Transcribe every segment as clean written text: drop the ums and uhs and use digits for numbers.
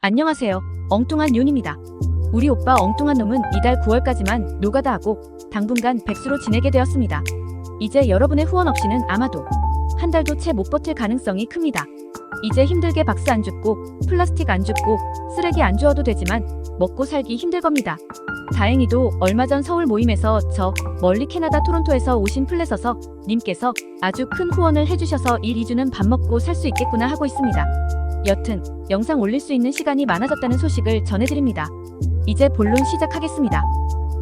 안녕하세요. 엉뚱한 윤입니다. 우리 오빠 엉뚱한 놈은 이달 9월까지만 노가다 하고 당분간 백수로 지내게 되었습니다. 이제 여러분의 후원 없이는 아마도 한 달도 채 못 버틸 가능성이 큽니다. 이제 힘들게 박스 안 줍고 플라스틱 안 줍고 쓰레기 안 주워도 되지만 먹고 살기 힘들 겁니다. 다행히도 얼마 전 서울 모임에서 저 멀리 캐나다 토론토에서 오신 플래서서 님께서 아주 큰 후원을 해주셔서 1-2주는 밥 먹고 살 수 있겠구나 하고 있습니다. 여튼 영상 올릴 수 있는 시간이 많아졌다는 소식을 전해드립니다. 이제 본론 시작하겠습니다.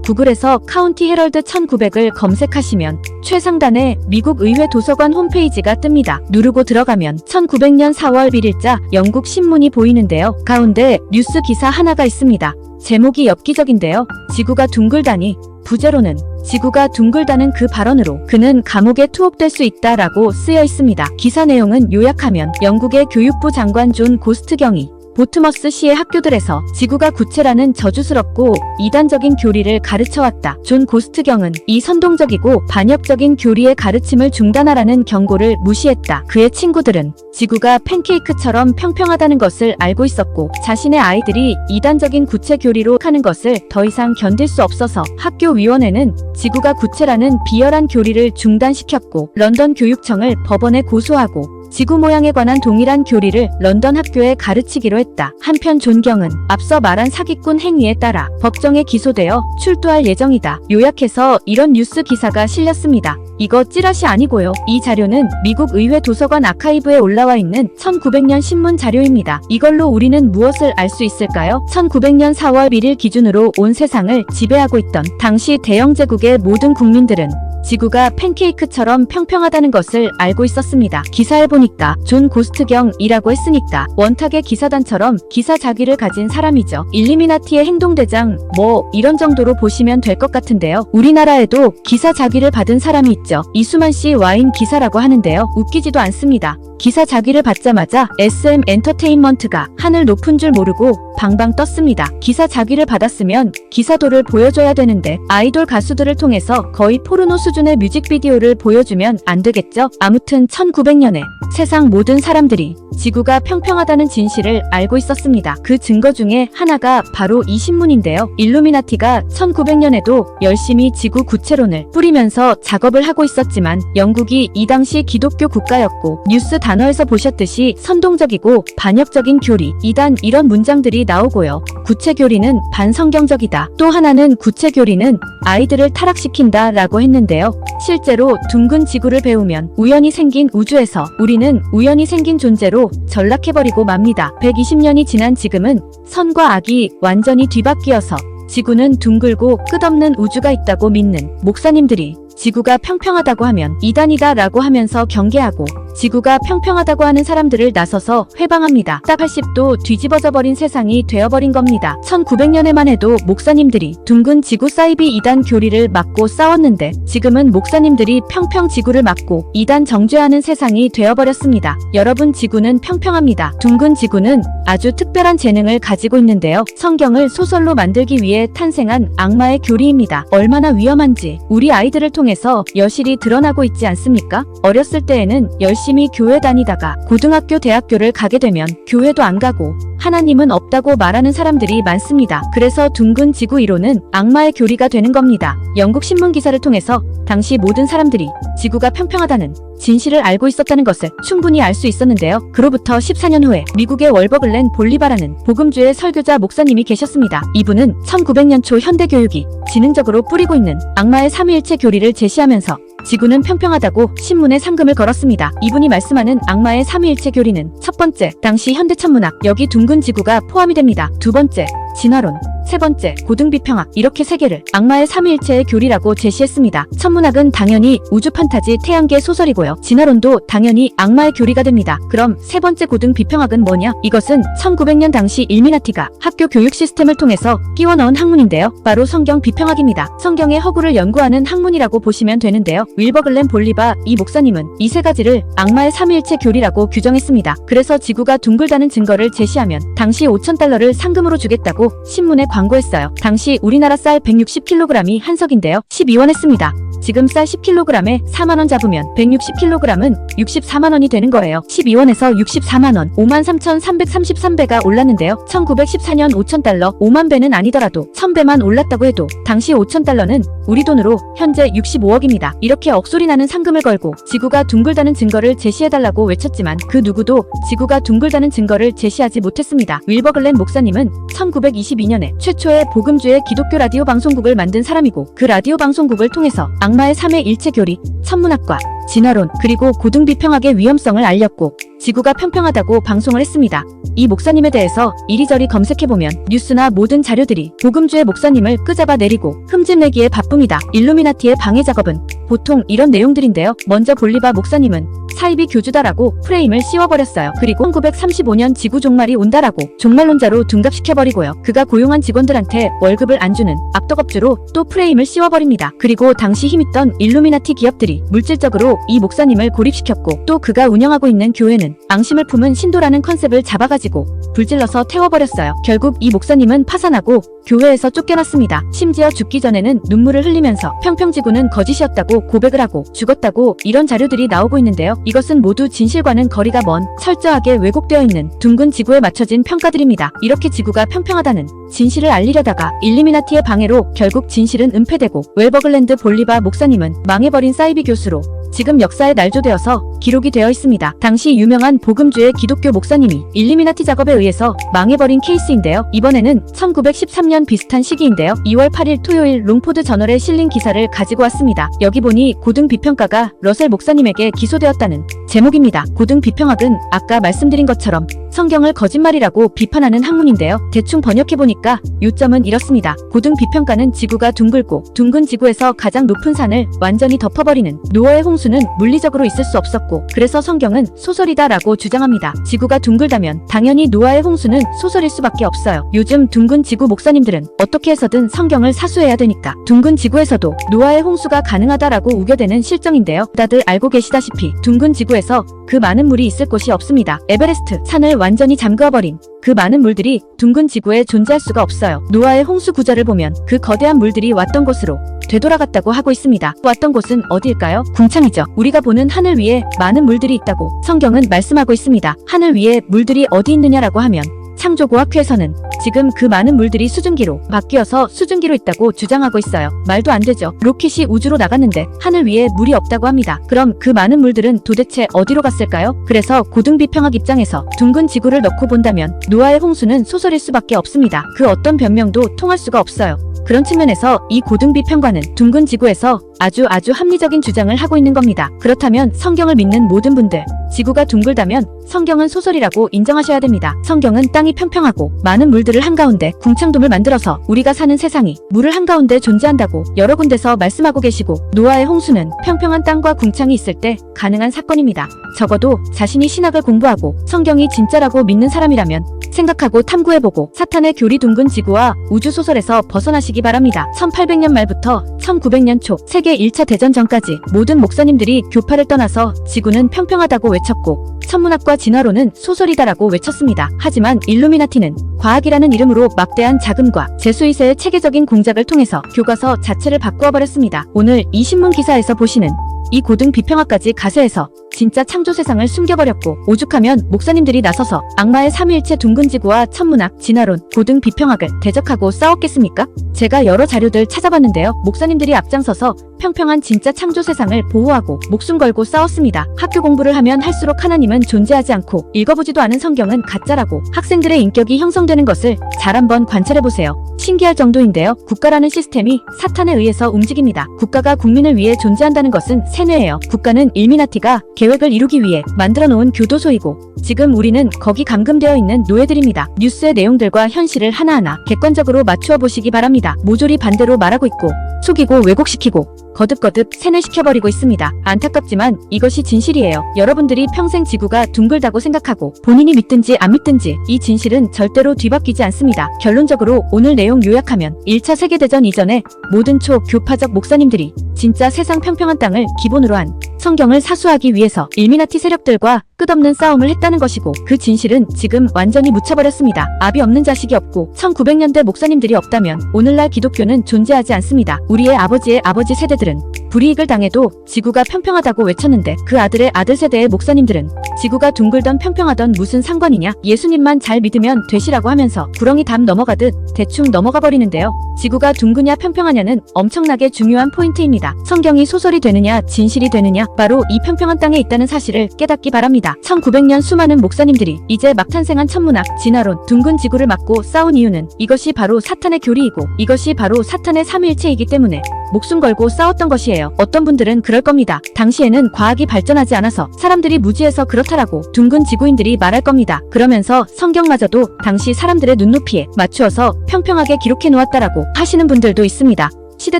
구글에서 카운티 헤럴드 1900을 검색하시면 최상단에 미국 의회 도서관 홈페이지가 뜹니다. 누르고 들어가면 1900년 4월 1일자 영국 신문이 보이는데요. 가운데 뉴스 기사 하나가 있습니다. 제목이 엽기적인데요. 지구가 둥글다니 부제로는 지구가 둥글다는 그 발언으로 그는 감옥에 투옥될 수 있다라고 쓰여 있습니다. 기사 내용은 요약하면 영국의 교육부 장관 존 고스트경이 보트머스시의 학교들에서 지구가 구체라는 저주스럽고 이단적인 교리를 가르쳐왔다. 존 고스트경은 이 선동적이고 반역적인 교리의 가르침을 중단하라는 경고를 무시했다. 그의 친구들은 지구가 팬케이크처럼 평평하다는 것을 알고 있었고 자신의 아이들이 이단적인 구체 교리로 하는 것을 더 이상 견딜 수 없어서 학교위원회는 지구가 구체라는 비열한 교리를 중단시켰고 런던 교육청을 법원에 고소하고 지구 모양에 관한 동일한 교리를 런던 학교에 가르치기로 했다. 한편 존경은 앞서 말한 사기꾼 행위에 따라 법정에 기소되어 출두할 예정이다. 요약해서 이런 뉴스 기사가 실렸습니다. 이거 찌라시 아니고요. 이 자료는 미국 의회 도서관 아카이브에 올라와 있는 1900년 신문 자료입니다. 이걸로 우리는 무엇을 알 수 있을까요? 1900년 4월 1일 기준으로 온 세상을 지배하고 있던 당시 대영제국의 모든 국민들은 지구가 팬케이크처럼 평평하다는 것을 알고 있었습니다. 기사에 보니까 존 고스트경이라고 했으니까 원탁의 기사단처럼 기사 자기를 가진 사람이죠. 일루미나티의 행동대장 뭐 이런 정도로 보시면 될 것 같은데요. 우리나라에도 기사 자기를 받은 사람이 있죠. 이수만 씨 와인 기사라고 하는데요. 웃기지도 않습니다. 기사 자기를 받자마자 SM 엔터테인먼트가 하늘 높은 줄 모르고 방방 떴습니다. 기사 자기를 받았으면 기사도를 보여줘야 되는데 아이돌 가수들을 통해서 거의 포르노 수준의 뮤직비디오를 보여주면 안 되겠죠? 아무튼 1900년에 세상 모든 사람들이 지구가 평평하다는 진실을 알고 있었습니다. 그 증거 중에 하나가 바로 이 신문인데요. 일루미나티가 1900년에도 열심히 지구 구체론을 뿌리면서 작업을 하고 있었지만 영국이 이 당시 기독교 국가였고 뉴스 단어에서 보셨듯이 선동적이고 반역적인 교리, 이단 이런 문장들이 나오고요. 구체교리는 반성경적이다. 또 하나는 구체교리는 아이들을 타락시킨다 라고 했는데요. 실제로 둥근 지구를 배우면 우연히 생긴 우주에서 우리는 우연히 생긴 존재로 전락해버리고 맙니다. 120년이 지난 지금은 선과 악이 완전히 뒤바뀌어서 지구는 둥글고 끝없는 우주가 있다고 믿는 목사님들이 지구가 평평하다고 하면 이단이다 라고 하면서 경계하고 지구가 평평하다고 하는 사람들을 나서서 회방합니다. 딱 80도 뒤집어져 버린 세상이 되어버린 겁니다. 1900년에만 해도 목사님들이 둥근 지구 사이비 이단 교리를 막고 싸웠는데 지금은 목사님들이 평평 지구를 막고 이단 정죄하는 세상이 되어버렸습니다. 여러분 지구는 평평합니다. 둥근 지구는 아주 특별한 재능을 가지고 있는데요. 성경을 소설로 만들기 위해 탄생한 악마의 교리입니다. 얼마나 위험한지 우리 아이들을 통해서 여실히 드러나고 있지 않습니까? 어렸을 때에는 열심히 교회 다니다가 고등학교, 대학교를 가게 되면 교회도 안 가고 하나님은 없다고 말하는 사람들이 많습니다. 그래서 둥근 지구 이론은 악마의 교리가 되는 겁니다. 영국 신문 기사를 통해서 당시 모든 사람들이 지구가 평평하다는 진실을 알고 있었다는 것을 충분히 알 수 있었는데요. 그로부터 14년 후에 미국의 월버글렌 볼리바라는 복음주의 설교자 목사님이 계셨습니다. 이분은 1900년 초 현대 교육이 지능적으로 뿌리고 있는 악마의 삼위일체 교리를 제시하면서 지구는 평평하다고 신문에 상금을 걸었습니다. 이분이 말씀하는 악마의 삼위일체 교리는 첫 번째, 당시 현대천문학, 여기 둥근 지구가 포함이 됩니다. 두 번째, 진화론, 세 번째, 고등비평학 이렇게 세 개를 악마의 삼위일체의 교리라고 제시했습니다. 천문학은 당연히 우주 판타지 태양계 소설이고요. 진화론도 당연히 악마의 교리가 됩니다. 그럼 세 번째 고등비평학은 뭐냐? 이것은 1900년 당시 일루미나티가 학교 교육 시스템을 통해서 끼워 넣은 학문인데요. 바로 성경 비평학입니다. 성경의 허구를 연구하는 학문이라고 보시면 되는데요. 윌버글렌 볼리바 이 목사님은 이 세 가지를 악마의 삼위일체 교리라고 규정했습니다. 그래서 지구가 둥글다는 증거를 제시하면 당시 $5,000를 상금으로 주겠다고 신문에 광고했어요. 당시 우리나라 쌀 160kg이 한 석인데요. 12원 했습니다. 지금 쌀 10kg에 4만원 잡으면 160kg은 64만원이 되는 거예요. 12원에서 64만원, 53,333배가 올랐는데요. 1914년 5,000달러, 5만 배는 아니더라도 1000배만 올랐다고 해도 당시 5,000달러는 우리 돈으로 현재 65억입니다. 이렇게 억소리 나는 상금을 걸고 지구가 둥글다는 증거를 제시해달라고 외쳤지만 그 누구도 지구가 둥글다는 증거를 제시하지 못했습니다. 윌버글렌 목사님은 1922년에 최초의 복음주의 기독교 라디오 방송국을 만든 사람이고 그 라디오 방송국을 통해서 악마의 3회 일체 교리, 천문학과, 진화론, 그리고 고등비평학의 위험성을 알렸고 지구가 평평하다고 방송을 했습니다. 이 목사님에 대해서 이리저리 검색해보면 뉴스나 모든 자료들이 복음주의 목사님을 끄잡아 내리고 흠집내기에 바쁩니다. 일루미나티의 방해 작업은 보통 이런 내용들인데요. 먼저 볼리바 목사님은 사이비 교주다라고 프레임을 씌워버렸어요. 그리고 1935년 지구 종말이 온다라고 종말론자로 둔갑시켜버리고요. 그가 고용한 직원들한테 월급을 안 주는 악덕업주로 또 프레임을 씌워버립니다. 그리고 당시 힘있던 일루미나티 기업들이 물질적으로 이 목사님을 고립시켰고 또 그가 운영하고 있는 교회는 앙심을 품은 신도라는 컨셉을 잡아가지고 불질러서 태워버렸어요. 결국 이 목사님은 파산하고 교회에서 쫓겨났습니다. 심지어 죽기 전에는 눈물을 흘리면서 평평지구는 거짓이었다고 고백을 하고 죽었다고 이런 자료들이 나오고 있는데요. 이것은 모두 진실과는 거리가 먼 철저하게 왜곡되어 있는 둥근 지구에 맞춰진 평가들입니다. 이렇게 지구가 평평하다는 진실을 알리려다가 일루미나티의 방해로 결국 진실은 은폐되고 웰버글랜드 볼리바 목사님은 망해버린 사이비 교수로 지금 역사에 날조되어서 기록이 되어 있습니다. 당시 유명한 복음주의 기독교 목사님이 일루미나티 작업에 의해서 망해버린 케이스인데요. 이번에는 1913년 비슷한 시기인데요. 2월 8일 토요일 롱포드 저널에 실린 기사를 가지고 왔습니다. 여기 보니 고등비평가가 러셀 목사님에게 기소되었다는 제목입니다. 고등비평학은 아까 말씀드린 것처럼 성경을 거짓말이라고 비판하는 학문인데요. 대충 번역해보니까 요점은 이렇습니다. 고등비평가는 지구가 둥글고 둥근 지구에서 가장 높은 산을 완전히 덮어버리는 노아의 홍수는 물리적으로 있을 수 없었고 그래서 성경은 소설이다 라고 주장합니다. 지구가 둥글다면 당연히 노아의 홍수는 소설일 수밖에 없어요. 요즘 둥근 지구 목사님들은 어떻게 해서든 성경을 사수해야 되니까 둥근 지구에서도 노아의 홍수가 가능하다라고 우겨대는 실정인데요. 다들 알고 계시다시피 둥근 지구에서 그 많은 물이 있을 곳이 없습니다. 에베레스트 산을 완전히 잠그어버린 그 많은 물들이 둥근 지구에 존재할 수가 없어요. 노아의 홍수 구절을 보면 그 거대한 물들이 왔던 곳으로 되돌아갔다고 하고 있습니다. 왔던 곳은 어디일까요? 궁창이죠. 우리가 보는 하늘 위에 많은 물들이 있다고 성경은 말씀하고 있습니다. 하늘 위에 물들이 어디 있느냐라고 하면 창조고학회에서는 지금 그 많은 물들이 수증기로 바뀌어서 수증기로 있다고 주장하고 있어요. 말도 안 되죠. 로켓이 우주로 나갔는데 하늘 위에 물이 없다고 합니다. 그럼 그 많은 물들은 도대체 어디로 갔을까요? 그래서 고등비평학 입장에서 둥근 지구를 넣고 본다면 노아의 홍수는 소설일 수밖에 없습니다. 그 어떤 변명도 통할 수가 없어요. 그런 측면에서 이 고등비평가는 둥근 지구에서 아주 합리적인 주장을 하고 있는 겁니다. 그렇다면 성경을 믿는 모든 분들, 지구가 둥글다면 성경은 소설이라고 인정하셔야 됩니다. 성경은 땅이 평평하고 많은 물들을 한가운데 궁창돔을 만들어서 우리가 사는 세상이 물을 한가운데 존재한다고 여러 군데서 말씀하고 계시고 노아의 홍수는 평평한 땅과 궁창이 있을 때 가능한 사건입니다. 적어도 자신이 신학을 공부하고 성경이 진짜라고 믿는 사람이라면 생각하고 탐구해보고 사탄의 교리 둥근 지구와 우주소설에서 벗어나시기 바랍니다. 1800년 말부터 1900년 초 세계 1차 대전 전까지 모든 목사님들이 교파를 떠나서 지구는 평평하다고 외쳤고 천문학과 진화론은 소설이다라고 외쳤습니다. 하지만 일루미나티는 과학이라는 이름으로 막대한 자금과 제수이세의 체계적인 공작을 통해서 교과서 자체를 바꾸어버렸습니다. 오늘 이 신문 기사에서 보시는 이 고등비평학까지 가세해서 진짜 창조 세상을 숨겨버렸고 오죽하면 목사님들이 나서서 악마의 삼위일체 둥근 지구와 천문학, 진화론, 고등비평학을 대적하고 싸웠겠습니까? 제가 여러 자료들 찾아봤는데요. 목사님들이 앞장서서 평평한 진짜 창조 세상을 보호하고 목숨 걸고 싸웠습니다. 학교 공부를 하면 할수록 하나님은 존재하지 않고 읽어보지도 않은 성경은 가짜라고 학생들의 인격이 형성되는 것을 잘 한번 관찰해보세요. 신기할 정도인데요. 국가라는 시스템이 사탄에 의해서 움직입니다. 국가가 국민을 위해 존재한다는 것은 세뇌예요. 국가는 일미나티가 계획을 이루기 위해 만들어 놓은 교도소이고 지금 우리는 거기 감금되어 있는 노예들입니다. 뉴스의 내용들과 현실을 하나하나 객관적으로 맞추어 보시기 바랍니다. 모조리 반대로 말하고 있고 속이고 왜곡시키고 거듭거듭 세뇌시켜버리고 있습니다. 안타깝지만 이것이 진실이에요. 여러분들이 평생 지구가 둥글다고 생각하고 본인이 믿든지 안 믿든지 이 진실은 절대로 뒤바뀌지 않습니다. 결론적으로 오늘 내용 요약하면 1차 세계대전 이전에 모든 초교파적 목사님들이 진짜 세상 평평한 땅을 기본으로 한 성경을 사수하기 위해서 일미나티 세력들과 끝없는 싸움을 했다는 것이고 그 진실은 지금 완전히 묻혀버렸습니다. 압이 없는 자식이 없고 1900년대 목사님들이 없다면 오늘날 기독교는 존재하지 않습니다. 우리의 아버지의 아버지 세대들은 불이익을 당해도 지구가 평평하다고 외쳤는데 그 아들의 아들 세대의 목사님들은 지구가 둥글던 평평하던 무슨 상관이냐, 예수님만 잘 믿으면 되시라고 하면서 구렁이 담 넘어가듯 대충 넘어가 버리는데요. 지구가 둥그냐 평평하냐는 엄청나게 중요한 포인트입니다. 성경이 소설이 되느냐 진실이 되느냐, 바로 이 평평한 땅에 있다는 사실을 깨닫기 바랍니다. 1900년 수많은 목사님들이 이제 막 탄생한 천문학, 진화론, 둥근 지구를 막고 싸운 이유는 이것이 바로 사탄의 교리이고 이것이 바로 사탄의 삼위일체이기 때문에 목숨 걸고 싸웠던 것이에요. 어떤 분들은 그럴 겁니다. 당시에는 과학이 발전하지 않아서 사람들이 무지해서 그렇다라고 둥근 지구인들이 말할 겁니다. 그러면서 성경마저도 당시 사람들의 눈높이에 맞추어서 평평하게 기록해 놓았다라고 하시는 분들도 있습니다. 시대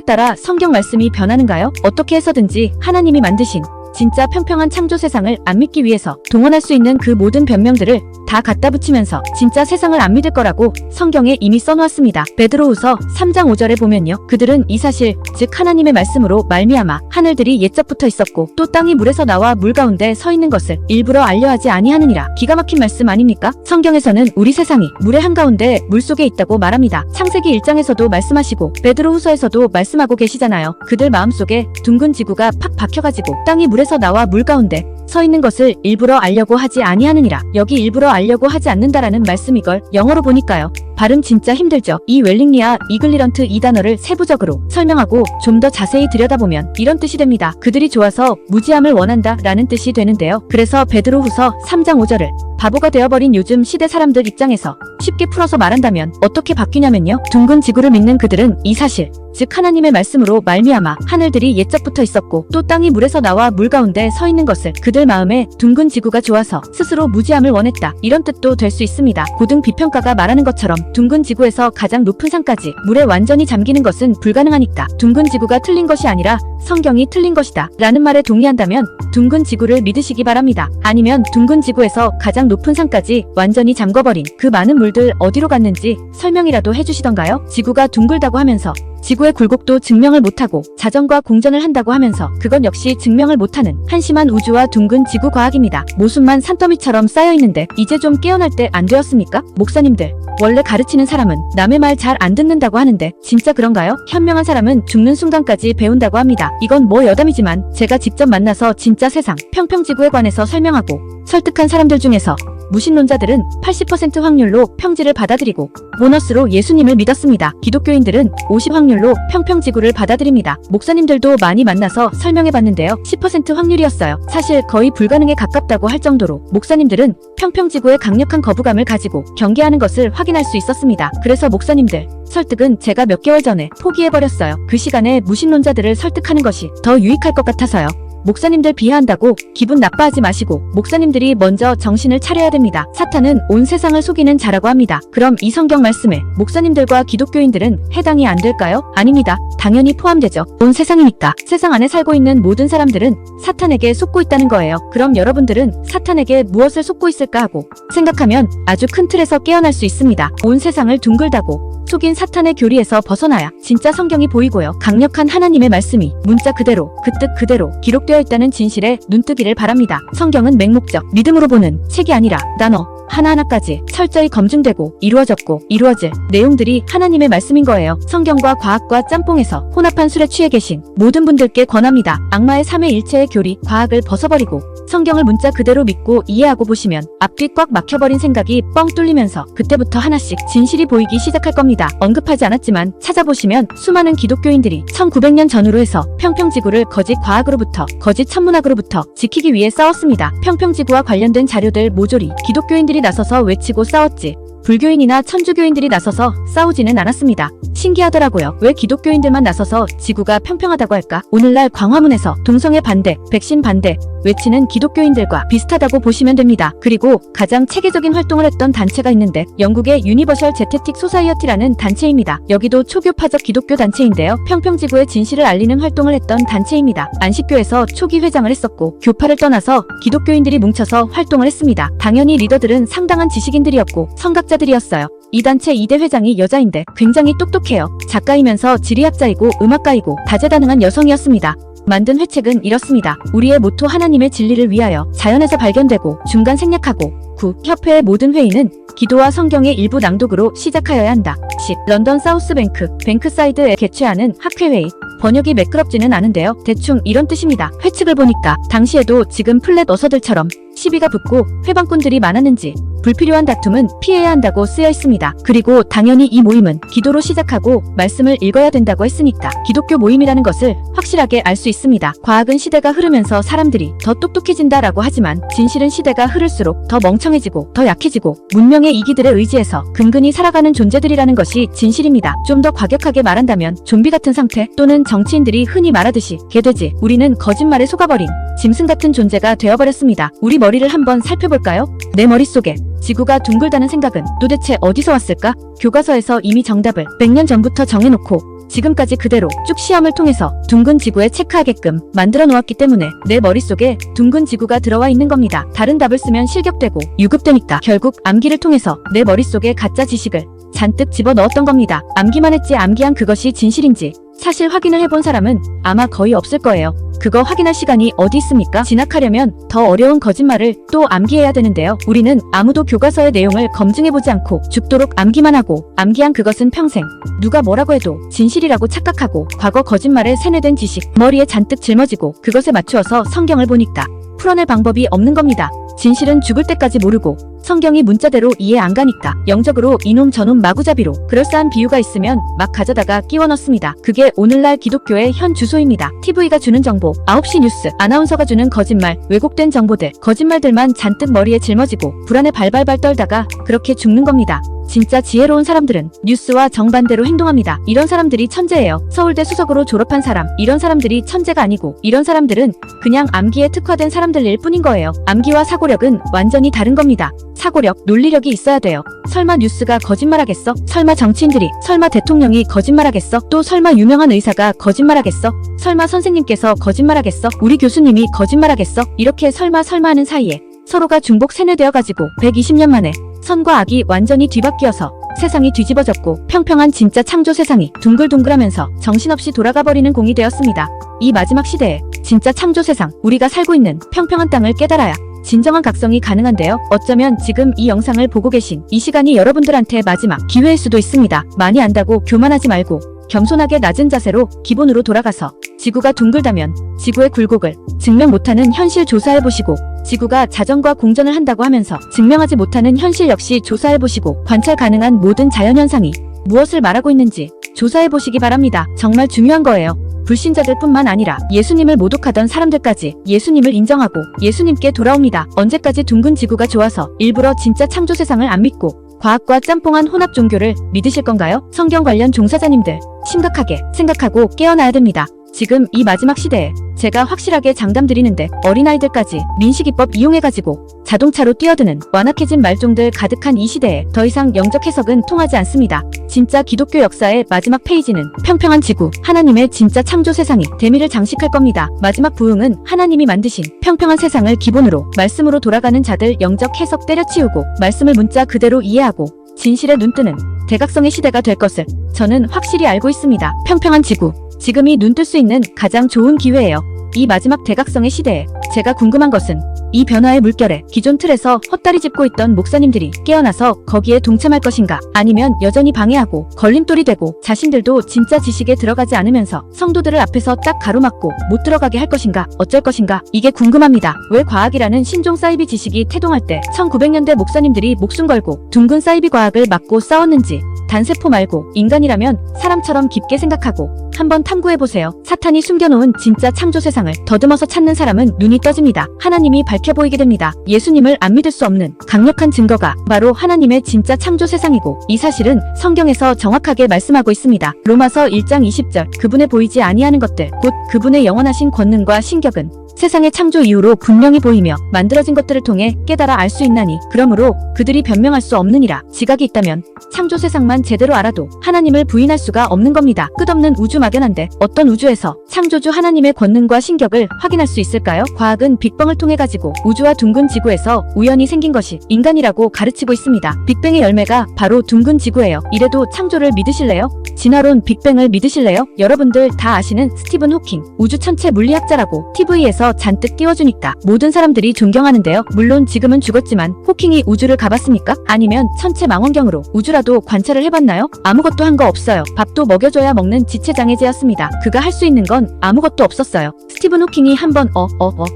따라 성경 말씀이 변하는가요? 어떻게 해서든지 하나님이 만드신 진짜 평평한 창조 세상을 안 믿기 위해서 동원할 수 있는 그 모든 변명들을 다 갖다 붙이면서 진짜 세상을 안 믿을 거라고 성경에 이미 써놓았습니다. 베드로후서 3장 5절에 보면요. 그들은 이 사실, 즉 하나님의 말씀으로 말미암아 하늘들이 옛적부터 있었고 또 땅이 물에서 나와 물 가운데 서 있는 것을 일부러 알려하지 아니하느니라. 기가 막힌 말씀 아닙니까? 성경에서는 우리 세상이 물의 한가운데 물속에 있다고 말합니다. 창세기 1장에서도 말씀하시고 베드로후서에서도 말씀하고 계시잖아요. 그들 마음속에 둥근 지구가 팍 박혀가지고 땅이 물에서 나와 물 가운데 서 있는 것을 일부러 알려고 하지 아니하느니라. 여기 일부러 알려고 하지 않는다라는 말씀이걸 영어로 보니까요. 발음 진짜 힘들죠. 이 웰링리아 이글리런트 이 단어를 세부적으로 설명하고 좀 더 자세히 들여다보면 이런 뜻이 됩니다. 그들이 좋아서 무지함을 원한다 라는 뜻이 되는데요. 그래서 베드로후서 3장 5절을 바보가 되어버린 요즘 시대 사람들 입장에서 쉽게 풀어서 말한다면 어떻게 바뀌냐면요. 둥근 지구를 믿는 그들은 이 사실, 즉 하나님의 말씀으로 말미암아 하늘들이 옛적부터 있었고 또 땅이 물에서 나와 물 가운데 서 있는 것을 그들 마음에 둥근 지구가 좋아서 스스로 무지함을 원했다, 이런 뜻도 될 수 있습니다. 고등 비평가가 말하는 것처럼 둥근 지구에서 가장 높은 산까지 물에 완전히 잠기는 것은 불가능하니까 둥근 지구가 틀린 것이 아니라 성경이 틀린 것이다 라는 말에 동의한다면 둥근 지구를 믿으시기 바랍니다. 아니면 둥근 지구에서 가장 높은 산까지 완전히 잠궈버린 그 많은 물들 어디로 갔는지 설명이라도 해주시던가요? 지구가 둥글다고 하면서 지구의 굴곡도 증명을 못하고 자전과 공전을 한다고 하면서 그건 역시 증명을 못하는 한심한 우주와 둥근 지구 과학입니다. 모순만 산더미처럼 쌓여있는데 이제 좀 깨어날 때 안 되었습니까? 목사님들, 원래 가르치는 사람은 남의 말 잘 안 듣는다고 하는데 진짜 그런가요? 현명한 사람은 죽는 순간까지 배운다고 합니다. 이건 뭐 여담이지만 제가 직접 만나서 진짜 세상, 평평지구에 관해서 설명하고 설득한 사람들 중에서 무신론자들은 80% 확률로 평지를 받아들이고 보너스로 예수님을 믿었습니다. 기독교인들은 50 확률로 평평지구를 받아들입니다. 목사님들도 많이 만나서 설명해봤는데요. 10% 확률이었어요. 사실 거의 불가능에 가깝다고 할 정도로 목사님들은 평평지구에 강력한 거부감을 가지고 경계하는 것을 확인할 수 있었습니다. 그래서 목사님들 설득은 제가 몇 개월 전에 포기해버렸어요. 그 시간에 무신론자들을 설득하는 것이 더 유익할 것 같아서요. 목사님들 비하한다고 기분 나빠하지 마시고 목사님들이 먼저 정신을 차려야 됩니다. 사탄은 온 세상을 속이는 자라고 합니다. 그럼 이 성경 말씀에 목사님들과 기독교인들은 해당이 안 될까요? 아닙니다. 당연히 포함되죠. 온 세상이니까. 세상 안에 살고 있는 모든 사람들은 사탄에게 속고 있다는 거예요. 그럼 여러분들은 사탄에게 무엇을 속고 있을까 하고 생각하면 아주 큰 틀에서 깨어날 수 있습니다. 온 세상을 둥글다고 속인 사탄의 교리에서 벗어나야 진짜 성경이 보이고요. 강력한 하나님의 말씀이 문자 그대로 그 뜻 그대로 기록되어 있다는 진실에 눈뜨기를 바랍니다. 성경은 맹목적 믿음으로 보는 책이 아니라 단어 하나하나까지 철저히 검증되고 이루어졌고 이루어질 내용들이 하나님의 말씀인 거예요. 성경과 과학과 짬뽕에서 혼합한 술에 취해 계신 모든 분들께 권합니다. 악마의 삼위일체의 교리, 과학을 벗어버리고 성경을 문자 그대로 믿고 이해하고 보시면 앞뒤 꽉 막혀버린 생각이 뻥 뚫리면서 그때부터 하나씩 진실이 보이기 시작할 겁니다. 언급하지 않았지만 찾아보시면 수많은 기독교인들이 1900년 전후로 해서 평평지구를 거짓 과학으로부터 거짓 천문학으로부터 지키기 위해 싸웠습니다. 평평지구와 관련된 자료들 모조리 기독교인들이 나서서 외치고 싸웠지 불교인이나 천주교인들이 나서서 싸우지는 않았습니다. 신기하더라고요. 왜 기독교인들만 나서서 지구가 평평하다고 할까? 오늘날 광화문에서 동성애 반대, 백신 반대 외치는 기독교인들과 비슷하다고 보시면 됩니다. 그리고 가장 체계적인 활동을 했던 단체가 있는데 영국의 유니버셜 제테틱 소사이어티라는 단체입니다. 여기도 초교파적 기독교 단체인데요. 평평지구의 진실을 알리는 활동을 했던 단체입니다. 안식교에서 초기 회장을 했었고 교파를 떠나서 기독교인들이 뭉쳐서 활동을 했습니다. 당연히 리더들은 상당한 지식인들이었고 성각자들이었어요. 이 단체 2대 회장이 여자인데 굉장히 똑똑해요. 작가이면서 지리학자이고 음악가이고 다재다능한 여성이었습니다. 만든 회책은 이렇습니다. 우리의 모토 하나님의 진리를 위하여 자연에서 발견되고 중간 생략하고 9. 협회의 모든 회의는 기도와 성경의 일부 낭독으로 시작하여야 한다. 10. 런던 사우스뱅크, 뱅크사이드에 개최하는 학회회의, 번역이 매끄럽지는 않은데요. 대충 이런 뜻입니다. 회측을 보니까 당시에도 지금 플랫 어서들처럼 시비가 붙고 회방꾼들이 많았는지 불필요한 다툼은 피해야 한다고 쓰여 있습니다. 그리고 당연히 이 모임은 기도로 시작하고 말씀을 읽어야 된다고 했으니까 기독교 모임이라는 것을 확실하게 알 수 있습니다. 과학은 시대가 흐르면서 사람들이 더 똑똑해진다라고 하지만 진실은 시대가 흐를수록 더 멍청해지고 더 약해지고 문명의 이기들에 의지해서 근근히 살아가는 존재들이라는 것이 진실입니다. 좀 더 과격하게 말한다면 좀비 같은 상태 또는 정치인들이 흔히 말하듯이 개돼지, 우리는 거짓말에 속아버린 짐승 같은 존재가 되어버렸습니다. 우리 머리를 한번 살펴볼까요? 내 머릿속에 지구가 둥글다는 생각은 도대체 어디서 왔을까? 교과서에서 이미 정답을 100년 전부터 정해놓고 지금까지 그대로 쭉 시험을 통해서 둥근 지구에 체크하게끔 만들어 놓았기 때문에 내 머릿속에 둥근 지구가 들어와 있는 겁니다. 다른 답을 쓰면 실격되고 유급되니까 결국 암기를 통해서 내 머릿속에 가짜 지식을 잔뜩 집어넣었던 겁니다. 암기만 했지 암기한 그것이 진실인지 사실 확인을 해본 사람은 아마 거의 없을 거예요. 그거 확인할 시간이 어디 있습니까? 진학하려면 더 어려운 거짓말을 또 암기해야 되는데요. 우리는 아무도 교과서의 내용을 검증해보지 않고 죽도록 암기만 하고 암기한 그것은 평생 누가 뭐라고 해도 진실이라고 착각하고 과거 거짓말에 세뇌된 지식 머리에 잔뜩 짊어지고 그것에 맞추어서 성경을 보니까 풀어낼 방법이 없는 겁니다. 진실은 죽을 때까지 모르고 성경이 문자대로 이해 안 가니까 영적으로 이놈 저놈 마구잡이로 그럴싸한 비유가 있으면 막 가져다가 끼워 넣습니다. 그게 오늘날 기독교의 현 주소입니다. TV가 주는 정보, 9시 뉴스, 아나운서가 주는 거짓말, 왜곡된 정보들, 거짓말들만 잔뜩 머리에 짊어지고 불안에 발발발 떨다가 그렇게 죽는 겁니다. 진짜 지혜로운 사람들은 뉴스와 정반대로 행동합니다. 이런 사람들이 천재예요. 서울대 수석으로 졸업한 사람, 이런 사람들이 천재가 아니고 이런 사람들은 그냥 암기에 특화된 사람들일 뿐인 거예요. 암기와 사고력은 완전히 다른 겁니다. 사고력, 논리력이 있어야 돼요. 설마 뉴스가 거짓말하겠어? 설마 정치인들이, 설마 대통령이 거짓말하겠어? 또 설마 유명한 의사가 거짓말하겠어? 설마 선생님께서 거짓말하겠어? 우리 교수님이 거짓말하겠어? 이렇게 설마 하는 사이에 서로가 중복 세뇌되어가지고 120년 만에 선과 악이 완전히 뒤바뀌어서 세상이 뒤집어졌고 평평한 진짜 창조 세상이 둥글둥글하면서 정신없이 돌아가버리는 공이 되었습니다. 이 마지막 시대에 진짜 창조 세상, 우리가 살고 있는 평평한 땅을 깨달아야 진정한 각성이 가능한데요. 어쩌면 지금 이 영상을 보고 계신 이 시간이 여러분들한테 마지막 기회일 수도 있습니다. 많이 안다고 교만하지 말고 겸손하게 낮은 자세로 기본으로 돌아가서 지구가 둥글다면 지구의 굴곡을 증명 못하는 현실 조사해보시고 지구가 자전과 공전을 한다고 하면서 증명하지 못하는 현실 역시 조사해보시고 관찰 가능한 모든 자연현상이 무엇을 말하고 있는지 조사해보시기 바랍니다. 정말 중요한 거예요. 불신자들 뿐만 아니라 예수님을 모독하던 사람들까지 예수님을 인정하고 예수님께 돌아옵니다. 언제까지 둥근 지구가 좋아서 일부러 진짜 창조 세상을 안 믿고 과학과 짬뽕한 혼합 종교를 믿으실 건가요? 성경 관련 종사자님들 심각하게 생각하고 깨어나야 됩니다. 지금 이 마지막 시대에 제가 확실하게 장담드리는데 어린아이들까지 민식이법 이용해가지고 자동차로 뛰어드는 완악해진 말종들 가득한 이 시대에 더 이상 영적 해석은 통하지 않습니다. 진짜 기독교 역사의 마지막 페이지는 평평한 지구, 하나님의 진짜 창조 세상이 대미를 장식할 겁니다. 마지막 부흥은 하나님이 만드신 평평한 세상을 기본으로 말씀으로 돌아가는 자들 영적 해석 때려치우고 말씀을 문자 그대로 이해하고 진실에 눈뜨는 대각성의 시대가 될 것을 저는 확실히 알고 있습니다. 평평한 지구, 지금이 눈뜰 수 있는 가장 좋은 기회예요. 이 마지막 대각성의 시대에 제가 궁금한 것은 이 변화의 물결에 기존 틀에서 헛다리 짚고 있던 목사님들이 깨어나서 거기에 동참할 것인가, 아니면 여전히 방해하고 걸림돌이 되고 자신들도 진짜 지식에 들어가지 않으면서 성도들을 앞에서 딱 가로막고 못 들어가게 할 것인가, 어쩔 것인가, 이게 궁금합니다. 왜 과학이라는 신종 사이비 지식이 태동할 때 1900년대 목사님들이 목숨 걸고 둥근 사이비 과학을 막고 싸웠는지, 단세포 말고 인간이라면 사람처럼 깊게 생각하고 한번 탐구해보세요. 사탄이 숨겨놓은 진짜 창조 세상을 더듬어서 찾는 사람은 눈이 떠집니다. 하나님이 밝혀 보이게 됩니다. 예수님을 안 믿을 수 없는 강력한 증거가 바로 하나님의 진짜 창조 세상이고, 이 사실은 성경에서 정확하게 말씀하고 있습니다. 로마서 1장 20절, 그분의 보이지 아니하는 것들 곧 그분의 영원하신 권능과 신격은 세상의 창조 이후로 분명히 보이며 만들어진 것들을 통해 깨달아 알 수 있나니 그러므로 그들이 변명할 수 없느니라. 지각이 있다면 창조 세상만 제대로 알아도 하나님을 부인할 수가 없는 겁니다. 끝없는 우주 막연한데 어떤 우주에서 창조주 하나님의 권능과 신격을 확인할 수 있을까요? 과학은 빅뱅을 통해 가지고 우주와 둥근 지구에서 우연히 생긴 것이 인간이라고 가르치고 있습니다. 빅뱅의 열매가 바로 둥근 지구예요. 이래도 창조를 믿으실래요? 진화론 빅뱅을 믿으실래요? 여러분들 다 아시는 스티븐 호킹, 우주 천체 물리학자라고 TV에서 잔뜩 띄워주니까 모든 사람들이 존경하는데요. 물론 지금은 죽었지만 호킹이 우주를 가봤습니까? 아니면 천체 망원경으로 우주라도 관찰을 해봤나요? 아무것도 한 거 없어요. 밥도 먹여줘야 먹는 지체장애제였습니다. 그가 할 수 있는 건 아무것도 없었어요. 스티븐 호킹이 한번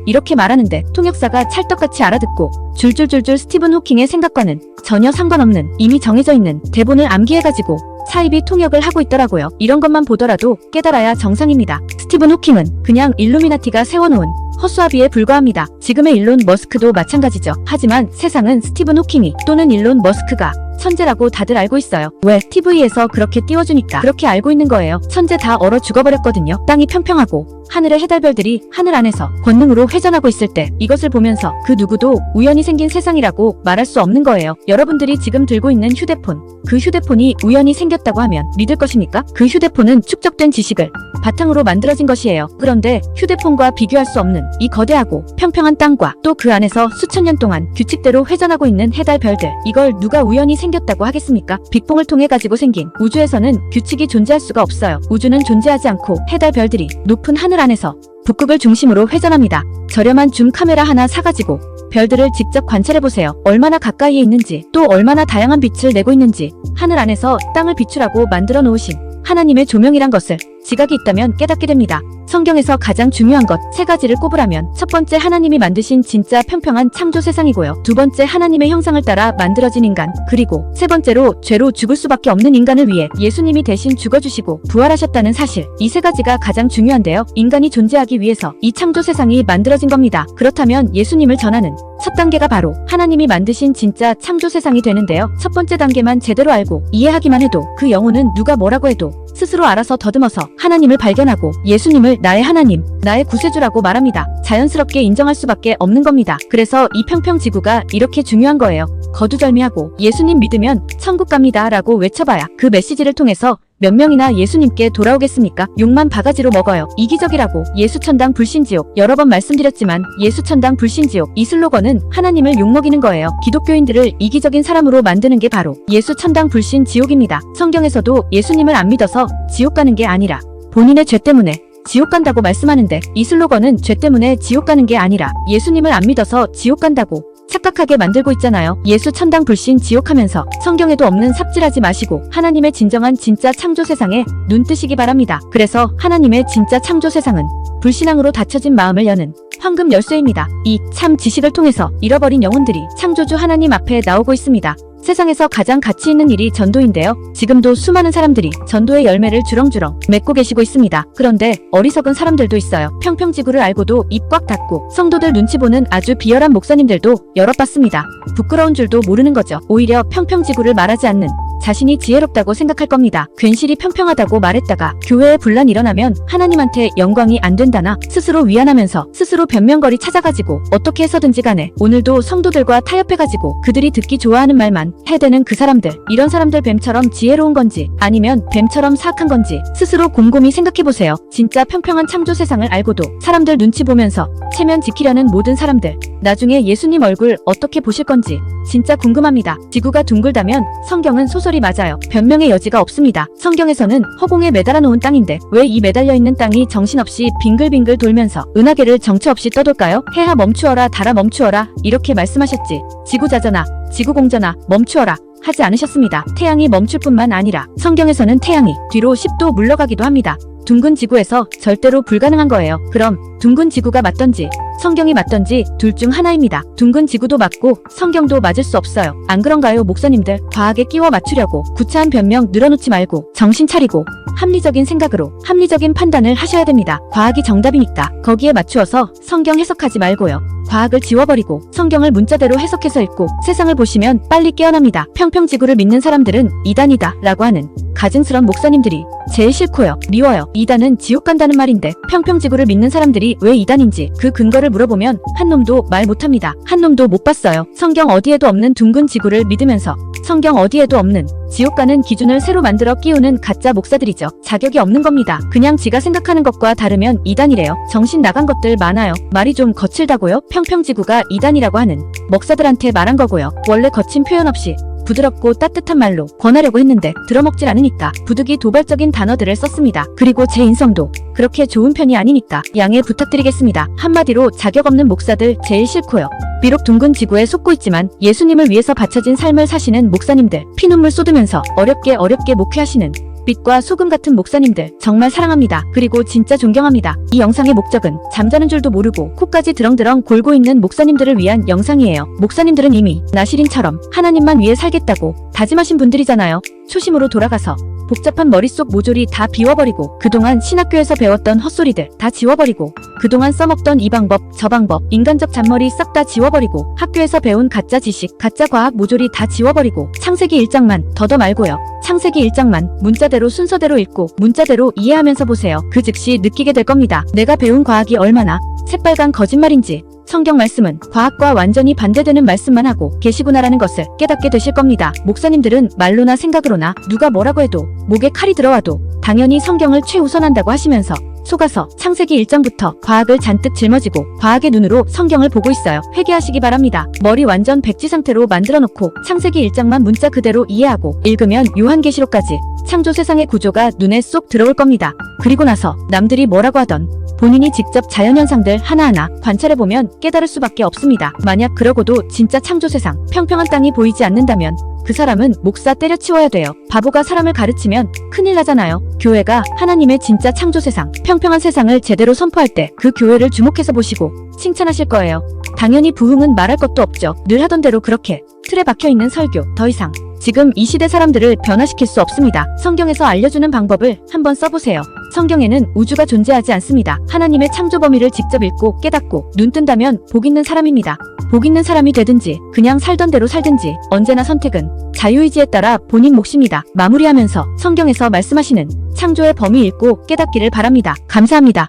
이렇게 말하는데 통역사가 찰떡같이 알아듣고 줄줄줄줄 스티븐 호킹의 생각과는 전혀 상관없는 이미 정해져 있는 대본을 암기해가지고 사이비 통역을 하고 있더라고요. 이런 것만 보더라도 깨달아야 정상입니다. 스티븐 호킹은 그냥 일루미나티가 세워놓은 허수아비에 불과합니다. 지금의 일론 머스크도 마찬가지죠. 하지만 세상은 스티븐 호킹이 또는 일론 머스크가 천재라고 다들 알고 있어요. 왜? TV에서 그렇게 띄워주니까 그렇게 알고 있는 거예요. 천재 다 얼어 죽어버렸거든요. 땅이 평평하고 하늘의 해달별들이 하늘 안에서 권능으로 회전하고 있을 때 이것을 보면서 그 누구도 우연히 생긴 세상이라고 말할 수 없는 거예요. 여러분들이 지금 들고 있는 휴대폰, 그 휴대폰이 우연히 생겼다고 하면 믿을 것입니까? 그 휴대폰은 축적된 지식을 바탕으로 만들어진 것이에요. 그런데 휴대폰과 비교할 수 없는 이 거대하고 평평한 땅과 또 그 안에서 수천 년 동안 규칙대로 회전하고 있는 해달별들, 이걸 누가 우연히 생겼다고 하겠습니까? 빅봉을 통해 가지고 생긴 우주에서는 규칙이 존재할 수가 없어요. 우주는 존재하지 않고 해달별들이 높은 하늘 안에서 북극을 중심으로 회전합니다. 저렴한 줌 카메라 하나 사가지고 별들을 직접 관찰해보세요. 얼마나 가까이에 있는지, 또 얼마나 다양한 빛을 내고 있는지. 하늘 안에서 땅을 비추라고 만들어 놓으신 하나님의 조명이란 것을 지각이 있다면 깨닫게 됩니다. 성경에서 가장 중요한 것 3가지를 꼽으라면 첫 번째, 하나님이 만드신 진짜 평평한 창조 세상이고요. 두 번째, 하나님의 형상을 따라 만들어진 인간. 그리고 세 번째로 죄로 죽을 수밖에 없는 인간을 위해 예수님이 대신 죽어주시고 부활하셨다는 사실. 이 3가지가 가장 중요한데요. 인간이 존재하기 위해서 이 창조 세상이 만들어진 겁니다. 그렇다면 예수님을 전하는 첫 단계가 바로 하나님이 만드신 진짜 창조 세상이 되는데요. 첫 번째 단계만 제대로 알고 이해하기만 해도 그 영혼은 누가 뭐라고 해도 스스로 알아서 더듬어서 하나님을 발견하고 예수님을 나의 하나님, 나의 구세주라고 말합니다. 자연스럽게 인정할 수밖에 없는 겁니다. 그래서 이 평평지구가 이렇게 중요한 거예요. 거두절미하고 예수님 믿으면 천국 갑니다 라고 외쳐봐야 그 메시지를 통해서 몇 명이나 예수님께 돌아오겠습니까? 욕만 바가지로 먹어요. 이기적이라고 예수천당 불신지옥. 여러 번 말씀드렸지만 예수천당 불신지옥, 이 슬로건은 하나님을 욕먹이는 거예요. 기독교인들을 이기적인 사람으로 만드는 게 바로 예수천당 불신지옥입니다. 성경에서도 예수님을 안 믿어서 지옥 가는 게 아니라 본인의 죄 때문에 지옥 간다고 말씀하는데, 이 슬로건은 죄 때문에 지옥 가는 게 아니라 예수님을 안 믿어서 지옥 간다고 착각하게 만들고 있잖아요. 예수 천당 불신 지옥 하면서 성경에도 없는 삽질하지 마시고 하나님의 진정한 진짜 창조 세상에 눈 뜨시기 바랍니다. 그래서 하나님의 진짜 창조 세상은 불신앙으로 닫혀진 마음을 여는 황금 열쇠입니다. 이 참 지식을 통해서 잃어버린 영혼들이 창조주 하나님 앞에 나오고 있습니다. 세상에서 가장 가치 있는 일이 전도인데요. 지금도 수많은 사람들이 전도의 열매를 주렁주렁 맺고 계시고 있습니다. 그런데 어리석은 사람들도 있어요. 평평지구를 알고도 입 꽉 닫고 성도들 눈치 보는 아주 비열한 목사님들도 여럿 봤습니다. 부끄러운 줄도 모르는 거죠. 오히려 평평지구를 말하지 않는 자신이 지혜롭다고 생각할 겁니다. 괜시리 평평하다고 말했다가 교회에 분란 일어나면 하나님한테 영광이 안 된다나 스스로 위안하면서 스스로 변명거리 찾아가지고 어떻게 해서든지 간에 오늘도 성도들과 타협해가지고 그들이 듣기 좋아하는 말만 해대는 그 사람들. 이런 사람들 뱀처럼 지혜로운 건지 아니면 뱀처럼 사악한 건지 스스로 곰곰이 생각해보세요. 진짜 평평한 창조 세상을 알고도 사람들 눈치 보면서 체면 지키려는 모든 사람들, 나중에 예수님 얼굴 어떻게 보실 건지 진짜 궁금합니다. 지구가 둥글다면 성경은 소설이 맞아요. 변명의 여지가 없습니다. 성경에서는 허공에 매달아 놓은 땅인데 왜 이 매달려 있는 땅이 정신없이 빙글빙글 돌면서 은하계를 정처 없이 떠돌까요? 해야 멈추어라, 달아 멈추어라, 이렇게 말씀하셨지. 지구자전아, 지구공전아, 멈추어라 하지 않으셨습니다. 태양이 멈출 뿐만 아니라 성경에서는 태양이 뒤로 10도 물러가기도 합니다. 둥근 지구에서 절대로 불가능한 거예요. 그럼 둥근 지구가 맞던지 성경이 맞던지 둘 중 하나입니다. 둥근 지구도 맞고 성경도 맞을 수 없어요. 안 그런가요, 목사님들? 과학에 끼워 맞추려고 구차한 변명 늘어놓지 말고 정신 차리고 합리적인 생각으로 합리적인 판단을 하셔야 됩니다. 과학이 정답이니까 거기에 맞추어서 성경 해석하지 말고요. 과학을 지워버리고 성경을 문자대로 해석해서 읽고 세상을 보시면 빨리 깨어납니다. 평평지구를 믿는 사람들은 이단이다 라고 하는 가증스런 목사님들이 제일 싫고요. 미워요. 이단은 지옥 간다는 말인데 평평지구를 믿는 사람들이 왜 이단인지 그 근거를 물어보면 한 놈도 말 못합니다. 한 놈도 못 봤어요. 성경 어디에도 없는 둥근 지구를 믿으면서 성경 어디에도 없는 지옥 가는 기준을 새로 만들어 끼우는 가짜 목사들이죠. 자격이 없는 겁니다. 그냥 지가 생각하는 것과 다르면 이단이래요. 정신 나간 것들 많아요. 말이 좀 거칠다고요? 평평지구가 이단이라고 하는 목사들한테 말한 거고요. 원래 거친 표현 없이 부드럽고 따뜻한 말로 권하려고 했는데 들어먹질 않으니까 부득이 도발적인 단어들을 썼습니다. 그리고 제 인성도 그렇게 좋은 편이 아니니까 양해 부탁드리겠습니다. 한마디로 자격 없는 목사들 제일 싫고요. 비록 둥근 지구에 속고 있지만 예수님을 위해서 바쳐진 삶을 사시는 목사님들, 피눈물 쏟으면서 어렵게 목회하시는 빛과 소금 같은 목사님들 정말 사랑합니다. 그리고 진짜 존경합니다. 이 영상의 목적은 잠자는 줄도 모르고 코까지 드렁드렁 골고 있는 목사님들을 위한 영상이에요. 목사님들은 이미 나시린처럼 하나님만 위해 살겠다고 다짐하신 분들이잖아요. 초심으로 돌아가서 복잡한 머릿속 모조리 다 비워버리고 그동안 신학교에서 배웠던 헛소리들 다 지워버리고 그동안 써먹던 이 방법 저 방법 인간적 잔머리 싹 다 지워버리고 학교에서 배운 가짜 지식 가짜 과학 모조리 다 지워버리고 창세기 1장만 더더 말고요. 창세기 1장만 문자대로 순서대로 읽고 문자대로 이해하면서 보세요. 그 즉시 느끼게 될 겁니다. 내가 배운 과학이 얼마나 새빨간 거짓말인지. 성경 말씀은 과학과 완전히 반대되는 말씀만 하고 계시구나라는 것을 깨닫게 되실 겁니다. 목사님들은 말로나 생각으로나 누가 뭐라고 해도 목에 칼이 들어와도 당연히 성경을 최우선한다고 하시면서 속아서 창세기 1장부터 과학을 잔뜩 짊어지고 과학의 눈으로 성경을 보고 있어요. 회개하시기 바랍니다. 머리 완전 백지 상태로 만들어 놓고 창세기 1장만 문자 그대로 이해하고 읽으면 요한계시록까지 창조 세상의 구조가 눈에 쏙 들어올 겁니다. 그리고 나서 남들이 뭐라고 하던 본인이 직접 자연현상들 하나하나 관찰해보면 깨달을 수밖에 없습니다. 만약 그러고도 진짜 창조 세상, 평평한 땅이 보이지 않는다면 그 사람은 목사 때려치워야 돼요. 바보가 사람을 가르치면 큰일 나잖아요. 교회가 하나님의 진짜 창조 세상, 평평한 세상을 제대로 선포할 때 그 교회를 주목해서 보시고 칭찬하실 거예요. 당연히 부흥은 말할 것도 없죠. 늘 하던 대로 그렇게 틀에 박혀있는 설교, 더 이상 지금 이 시대 사람들을 변화시킬 수 없습니다. 성경에서 알려주는 방법을 한번 써보세요. 성경에는 우주가 존재하지 않습니다. 하나님의 창조 범위를 직접 읽고 깨닫고 눈 뜬다면 복 있는 사람입니다. 복 있는 사람이 되든지 그냥 살던 대로 살든지 언제나 선택은 자유의지에 따라 본인 몫입니다. 마무리하면서 성경에서 말씀하시는 창조의 범위 읽고 깨닫기를 바랍니다. 감사합니다.